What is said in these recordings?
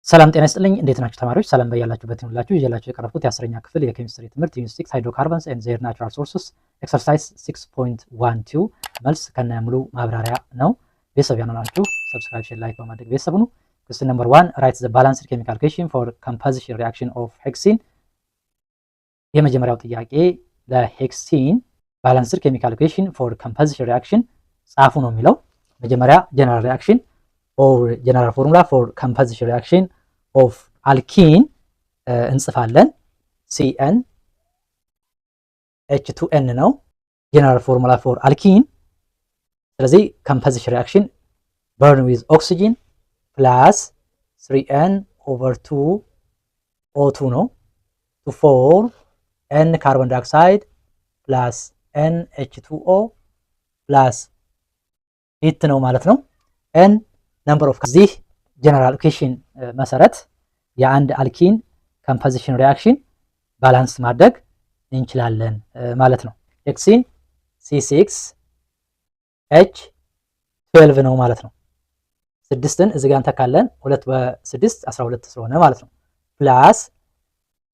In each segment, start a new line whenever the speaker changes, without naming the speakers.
ሰላም ጤና ይስጥልኝ። እንዴት ናችሁ ተማሪዎች? ሰላም በያላችሁበት ይሁንላችሁ። ይዤላችሁ የቀረብኩት የ10ኛ ክፍል የኬሚስትሪ ትምህርት ዩኒት 6 ሃይድሮካርበንስ ኤንድ ዜር ናቹራል ሶርስስ ኤክሰርሳይዝ 6.12 መልስ ከነ ሙሉ ማብራሪያ ነው። ቤተሰብ ያልሆናችሁ ሰብስክራይብ፣ ሼር፣ ላይክ በማድረግ ቤተሰብ ሁኑ። ኩዌስችን ነምበር 1 ራይት ዘ ባላንስድ ኬሚካል ኢኩዌሽን ፎር ኮምፖዚሽን ሪአክሽን ኦፍ ሄክሲን። የመጀመሪያው ጥያቄ ለሄክሲን ባላንስድ ኬሚካል ኢኩዌሽን ፎር ኮምፖዚሽን ሪአክሽን ጻፉ ነው የሚለው። መጀመሪያ ጀነራል ሪአክሽን ኦር ጀነራል ፎርሙላ ፎር ኮምፖዚሽን ሪአክሽን ኦፍ አልኪን እንጽፋለን። ሲኤን H2N ነው ጀነራል ፎርሙላ ፎር አልኪን። ስለዚህ ኮምፖዚሽን ሪአክሽን በርን ዊዝ ኦክሲጅን ፕላስ 3N ኦቨር 2 O2 ነው to form N ካርቦን ዳይኦክሳይድ ፕላስ N H2O ፕላስ ሂት ነው ማለት ነው። N ነምበር ኦፍ ዚህ ጀነራል ኢኩዌሽን መሰረት የአንድ አልኪን ኮምፖዚሽን ሪአክሽን ባላንስ ማድረግ እንችላለን ማለት ነው። ሄክሲን C6H12 ነው ማለት ነው። 6ን እዚህ ጋር እንተካለን። 2 በ6 12 ስለሆነ ማለት ነው። ፕላስ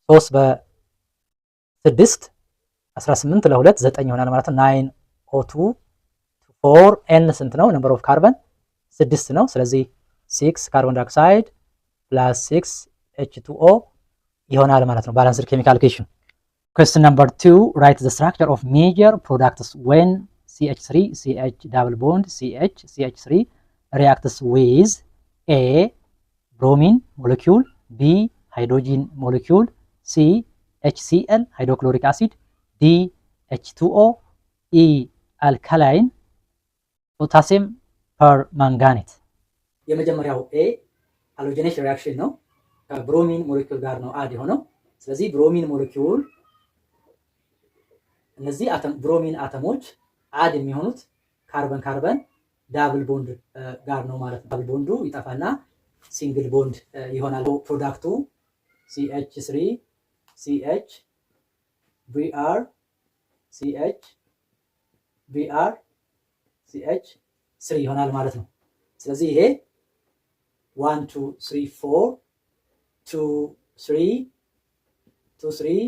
3 በ6 18 ለ2 9 ይሆናል ማለት ነው። 9O2 4N ስንት ነው? ነምበር ኦፍ ካርበን 6 ነው። ስለዚህ 6 ካርቦን ዳይኦክሳይድ ፕላስ 6 H2O ይሆናል ማለት ነው። ባላንስድ ኬሚካል ኢኩዌሽን። ኩዌስችን ነምበር 2 ራይት ዘ ስትራክቸር ኦፍ ሜጀር ፕሮዳክትስ ዌን CH3 CH double bond CH CH3 reacts with A bromine molecule, B hydrogen molecule, C HCl hydrochloric acid, D H2O, E alkaline potassium permanganate። የመጀመሪያው ኤ ሃሎጀኔሽን ሪአክሽን ነው። ከብሮሚን ሞለኪውል ጋር ነው አድ የሆነው። ስለዚህ ብሮሚን ሞለኪውል እነዚህ ብሮሚን አተሞች አድ የሚሆኑት ካርበን ካርበን ዳብል ቦንድ ጋር ነው ማለት ነው። ዳብል ቦንዱ ይጠፋና ሲንግል ቦንድ ይሆናል። ፕሮዳክቱ CH3 CH Br CH Br CH 3 ይሆናል ማለት ነው። ስለዚህ ይሄ 1 2 3 4 2 3 2 3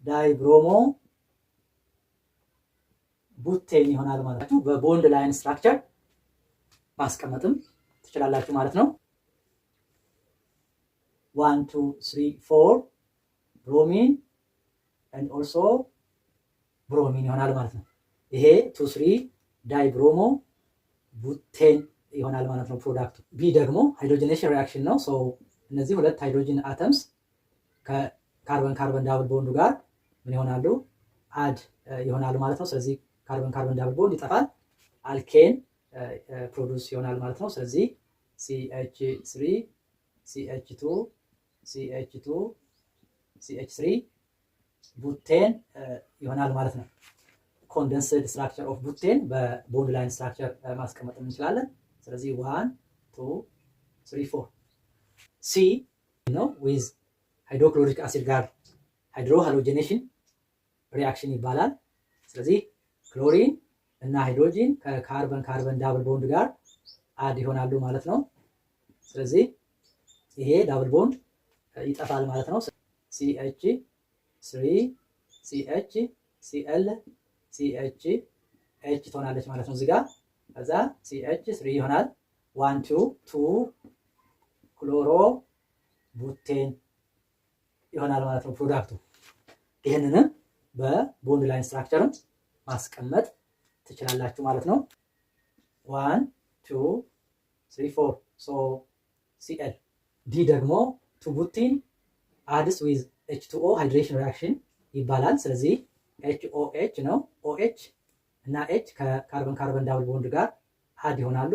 ዳይብሮሞ ቡቴን ይሆናል ማለት ነው። በቦንድ ላይን ስትራክቸር ማስቀመጥም ትችላላችሁ ማለት ነው። 1 2 3 4 ብሮሚን and also ብሮሚን ይሆናል ማለት ነው። ይሄ 2 3 ዳይብሮሞ ቡቴን ይሆናል ማለት ነው ፕሮዳክቱ። ቢ ደግሞ ሃይድሮጂኔሽን ሪአክሽን ነው። ሶ እነዚህ ሁለት ሃይድሮጂን አተምስ ከካርበን ካርበን ዳብል ቦንዱ ጋር ምን ይሆናሉ? አድ ይሆናሉ ማለት ነው። ስለዚህ ካርበን ካርበን ዳብል ቦንድ ይጠፋል፣ አልኬን ፕሮዲውስ ይሆናል ማለት ነው። ስለዚህ CH3 CH2 CH2 CH3 ቡቴን ይሆናል ማለት ነው። ኮንደንስድ ስትራክቸር ኦፍ ቡቴን በቦንድ ላይን ስትራክቸር ማስቀመጥ እንችላለን። ስለዚህ 1 2 3 4 ሲ ነው ዊዝ ሃይድሮክሎሪክ አሲድ ጋር ሃይድሮ ሃሎጂኔሽን ሪአክሽን ይባላል። ስለዚህ ክሎሪን እና ሃይድሮጂን ከካርበን ካርበን ዳብል ቦንድ ጋር አድ ይሆናሉ ማለት ነው። ስለዚህ ይሄ ዳብል ቦንድ ይጠፋል ማለት ነው። CH3 CH Cl CH H ትሆናለች ማለት ነው እዚህ ጋር። ከዛ CH3 ይሆናል 1 2 2 ክሎሮ ቡቴን ይሆናል ማለት ነው ፕሮዳክቱ። ይህንንም በቦንድ ላይን ስትራክቸርም ማስቀመጥ ትችላላችሁ ማለት ነው። 1 2 3 4 ሶ Cl። ዲ ደግሞ ቱ ቡቲን አድስ ዊዝ H2O ሃይድሬሽን ሪአክሽን ይባላል። ስለዚህ HOH ነው። OH እና H ከካርበን ካርበን ዳብል ቦንድ ጋር አድ ይሆናሉ።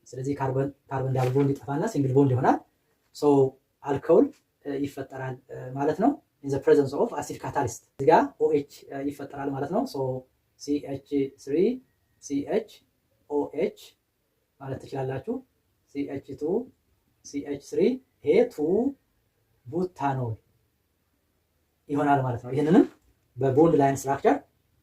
ስለዚህ ካርበን ካርበን ዳብል ቦንድ ይጠፋና ሲንግል ቦንድ ይሆናል። ሶ አልኮል ይፈጠራል ማለት ነው። ኢን ዘ ፕሬዘንስ ኦፍ አሲድ ካታሊስት እዚህ ጋር OH ይፈጠራል ማለት ነው። ሶ CH3 CH OH ማለት ትችላላችሁ። CH2 CH3 ይሄ 2 ቡታኖል ይሆናል ማለት ነው። ይህንንም በቦንድ ላይን ስትራክቸር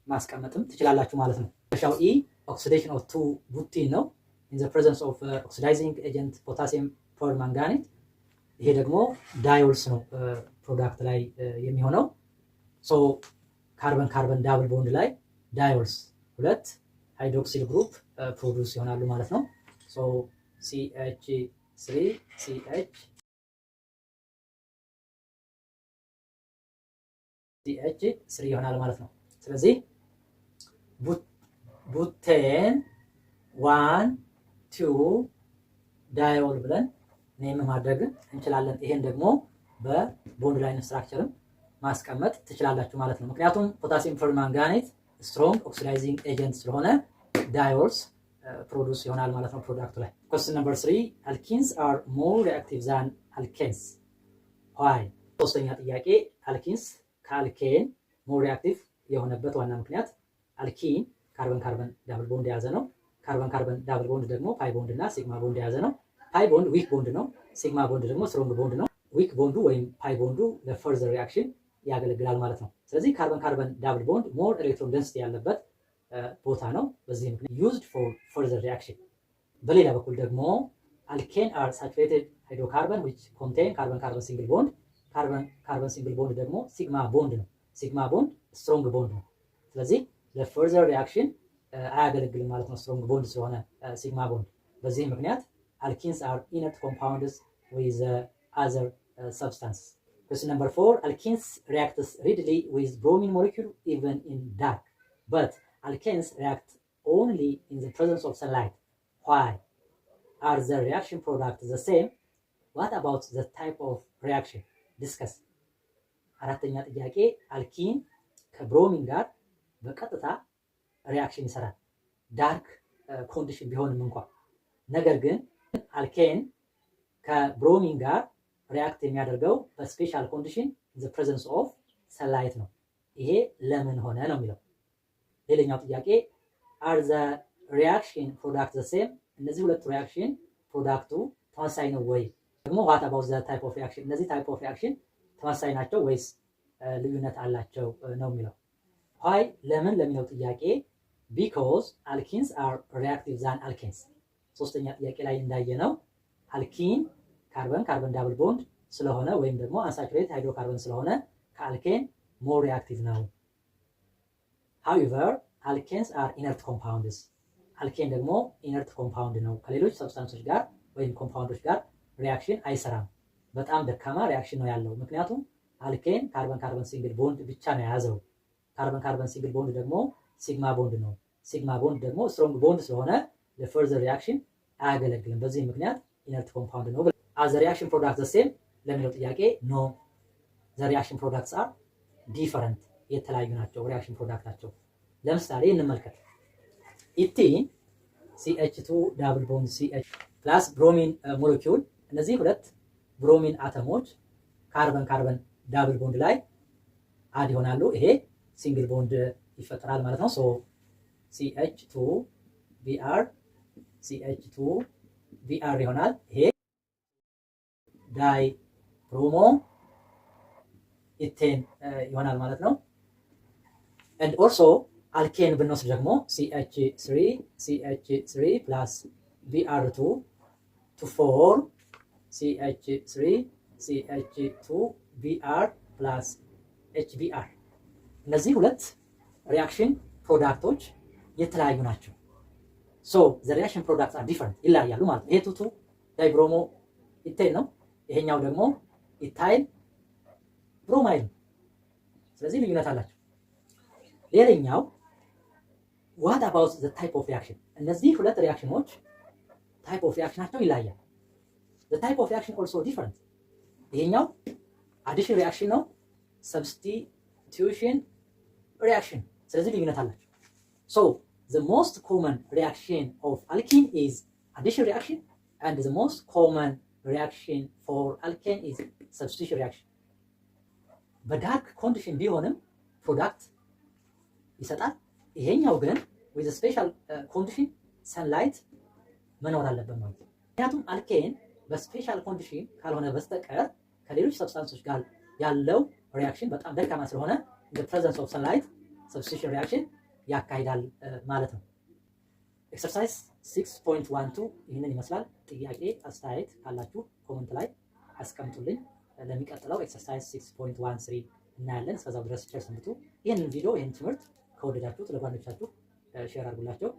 ማስቀመጥም ትችላላችሁ ማለት ነው። ሻው ኢ ኦክሲዴሽን ኦፍ 2 ቡቲን ነው። in the presence of oxidizing agent potassium permanganate ይሄ ደግሞ ዳይወልስ ነው ፕሮዳክት ላይ የሚሆነው። ሶ ካርበን ካርበን ዳብል ቦንድ ላይ ዳይወልስ ሁለት ሃይድሮክሲል ግሩፕ ፕሮዲውስ ይሆናሉ ማለት ነው። ሶ CH3 CH3 ይሆናል ማለት ነው። ስለዚህ ቡቴን 1 2 ዳይወል ብለን ኔም ማድረግ እንችላለን። ይሄን ደግሞ በቦንድ ላይን ስትራክቸርም ማስቀመጥ ትችላላችሁ ማለት ነው። ምክንያቱም ፖታሲየም ፐርማንጋኔት ስትሮንግ ኦክሲዳይዚንግ ኤጀንት ስለሆነ ዳይወልስ ፕሮዲውስ ይሆናል ማለት ነው ፕሮዳክቱ ላይ። Question number 3 alkenes are more reactive than alkanes. Why? ሶስተኛ ጥያቄ አልኪንስ ከአልኬን ሞር ሪአክቲቭ የሆነበት ዋና ምክንያት አልኪን ካርበን ካርበን ዳብል ቦንድ የያዘ ነው። ካርበን ካርበን ዳብል ቦንድ ደግሞ ፓይ ቦንድ እና ሲግማ ቦንድ የያዘ ነው። ፓይ ቦንድ ዊክ ቦንድ ነው። ሲግማ ቦንድ ደግሞ ስትሮንግ ቦንድ ነው። ዊክ ቦንዱ ወይም ፓይ ቦንዱ ለፈርዘር ሪአክሽን ያገለግላል ማለት ነው። ስለዚህ ካርበን ካርበን ዳብል ቦንድ ሞር ኤሌክትሮን ደንሲቲ ያለበት ቦታ ነው። በዚህ ምክንያት ዩዝድ ፎር ፈርዘር ሪአክሽን። በሌላ በኩል ደግሞ አልኬን አር ሳቹሬትድ ሃይድሮካርበን ዊች ኮንቴን ካርበን ካርበን ሲንግል ቦንድ። ካርበን ካርበን ሲንግል ቦንድ ደግሞ ሲግማ ቦንድ ነው። ሲግማ ቦንድ ስትሮንግ ቦንድ ነው። ስለዚህ ለፈርዘር ሪአክሽን አያገለግልም ማለት ነው ስትሮንግ ቦንድ ስለሆነ ሲግማ ቦንድ። በዚህ ምክንያት alkenes are inert compounds with other substances. Question number 4 alkenes reacts readily with bromine molecule even in dark, but alkenes react only in the presence of sunlight. Why? Are the reaction products the same? What about the type of reaction? Discuss. አራተኛ ጥያቄ አልኪን ከብሮሚን ጋር በቀጥታ ሪአክሽን ይሰራል ዳርክ ኮንዲሽን ቢሆንም እንኳን። ነገር ግን አልኬን ከብሮሚን ጋር ሪአክት የሚያደርገው በስፔሻል ኮንዲሽን ዘ ፕሬዘንስ ኦፍ ሰንላይት ነው። ይሄ ለምን ሆነ ነው የሚለው። ሌላኛው ጥያቄ አር ዘ ሪአክሽን ፕሮዳክት ዘ ሴም? እነዚህ ሁለቱ ሪአክሽን ፕሮዳክቱ ተመሳሳይ ነው ወይ? ደግሞ ዋት አባውት ዘ ታይፕ ኦፍ ሪአክሽን? እነዚህ ታይፕ ኦፍ ሪአክሽን ተመሳሳይ ናቸው ወይስ ልዩነት አላቸው ነው የሚለው። ዋይ ለምን ለሚለው ጥያቄ ቢኮዝ አልኪንስ አር ሪአክቲቭ ዛን አልኬንስ። ሶስተኛ ጥያቄ ላይ እንዳየነው አልኪን ካርበን ካርበን ዳብል ቦንድ ስለሆነ ወይም ደግሞ አንሳቹሬት ሃይድሮካርበን ስለሆነ ከአልኬን ሞር ሪአክቲቭ ነው። however alkenes are inert compounds. አልኬን ደግሞ ኢነርት ኮምፓውንድ ነው። ከሌሎች ሰብስታንሶች ጋር ወይም ኮምፓውንዶች ጋር ሪአክሽን አይሰራም። በጣም ደካማ ሪአክሽን ነው ያለው። ምክንያቱም አልኬን ካርበን ካርበን ሲንግል ቦንድ ብቻ ነው የያዘው። ካርበን ካርበን ሲንግል ቦንድ ደግሞ ሲግማ ቦንድ ነው። ሲግማ ቦንድ ደግሞ ስትሮንግ ቦንድ ስለሆነ ለፈርዘር ሪአክሽን አያገለግልም። በዚህ ምክንያት ኢነርት ኮምፓውንድ ነው። አዘ ሪአክሽን ፕሮዳክት ዘ ሴም ለሚለው ጥያቄ ኖ ዘ ሪአክሽን ፕሮዳክትስ አር ዲፈረንት፣ የተለያዩ ናቸው ሪአክሽን ፕሮዳክታቸው። ለምሳሌ እንመልከት። ኢቲን CH2 ዳብል ቦንድ CH ፕላስ ብሮሚን ሞለኪውል። እነዚህ ሁለት ብሮሚን አተሞች ካርበን ካርበን ዳብል ቦንድ ላይ አድ ይሆናሉ። ይሄ ሲንግል ቦንድ ይፈጠራል ማለት ነው። ሶ CH2 Br CH2 Br ይሆናል። ይሄ ዳይ ብሮሞ ኢቴን ይሆናል ማለት ነው። and also አልኬን ብንወስድ ደግሞ CH3 ፕላስ Br2 to form CH2 Br ፕላስ HBr። እነዚህ ሁለት ሪአክሽን ፕሮዳክቶች የተለያዩ ናቸው። ሶ ዘ ሪአክሽን ፕሮዳክትስ አር ዲፈረንት፣ ይለያያሉ ማለት ነው። ይሄ ቱቱ ዳይብሮሞ ኢቴን ነው። ይሄኛው ደግሞ ኢታይል ብሮማይል። ስለዚህ ልዩነት አላቸው። ሌላኛው ዋት አባውት ዘ ታይፕ ኦፍ ሪአክሽን? እነዚህ ሁለት ሪአክሽኖች ታይፕ ኦፍ ሪአክሽናቸው ይለያያል። ዘ ታይፕ ኦፍ ሪአክሽን ኦልሶ ዲፈረንት። ይሄኛው አዲሽን ሪአክሽን ነው፣ ሰብስቲቲዩሽን ሪአክሽን። ስለዚህ ልዩነት አላቸው። ሶ the most common reaction of alkene is addition reaction and the most common reaction for alkene is substitution reaction. በዳርክ ኮንዲሽን ቢሆንም ፕሮዳክት ይሰጣል። ይሄኛው ግን with a special condition sunlight መኖር አለበት ማለት ነው። ምክንያቱም አልኬን በስፔሻል ኮንዲሽን ካልሆነ በስተቀር ከሌሎች ሰብስታንሶች ጋር ያለው ሪአክሽን በጣም ደካማ ስለሆነ in the presence of sunlight substitution reaction ያካሂዳል ማለት ነው። ኤክሰርሳይዝ 6.12 ይህንን ይመስላል። ጥያቄ አስተያየት ካላችሁ ኮመንት ላይ አስቀምጡልኝ። ለሚቀጥለው ኤክሰርሳይዝ 6.13 እናያለን። እስከዛው ድረስ ቸር ሰንብቱ። ይህንን ቪዲዮ ይህን ትምህርት ከወደዳችሁት ለጓደኞቻችሁ ሼር አድርጉላቸው።